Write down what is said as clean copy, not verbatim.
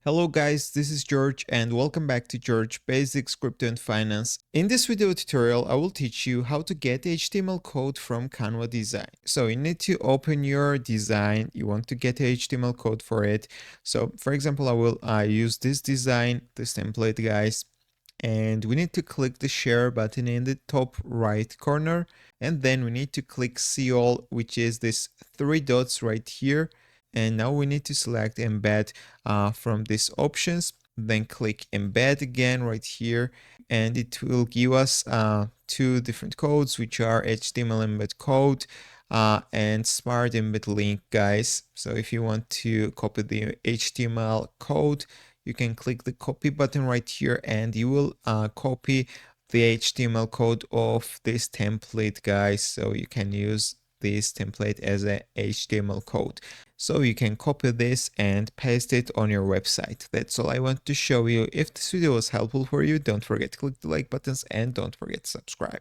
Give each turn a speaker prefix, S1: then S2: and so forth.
S1: Hello guys, this is George and welcome back to George Basics Crypto and Finance. In this video tutorial, I will teach you how to get HTML code from Canva design. So you need to open your design. You want to get HTML code for it. So for example, I will use this design, this template guys. And we need to click the share button in the top right corner. And then we need to click see all, which is this three dots right here. And now we need to select embed from these options, then click embed again right here, and it will give us two different codes, which are HTML embed code and smart embed link guys. So if you want to copy the HTML code, you can click the copy button right here and you will copy the HTML code of this template guys. So you can use this template as a HTML code. So you can copy this and paste it on your website. That's all I want to show you. If this video was helpful for you, don't forget to click the like buttons and don't forget to subscribe.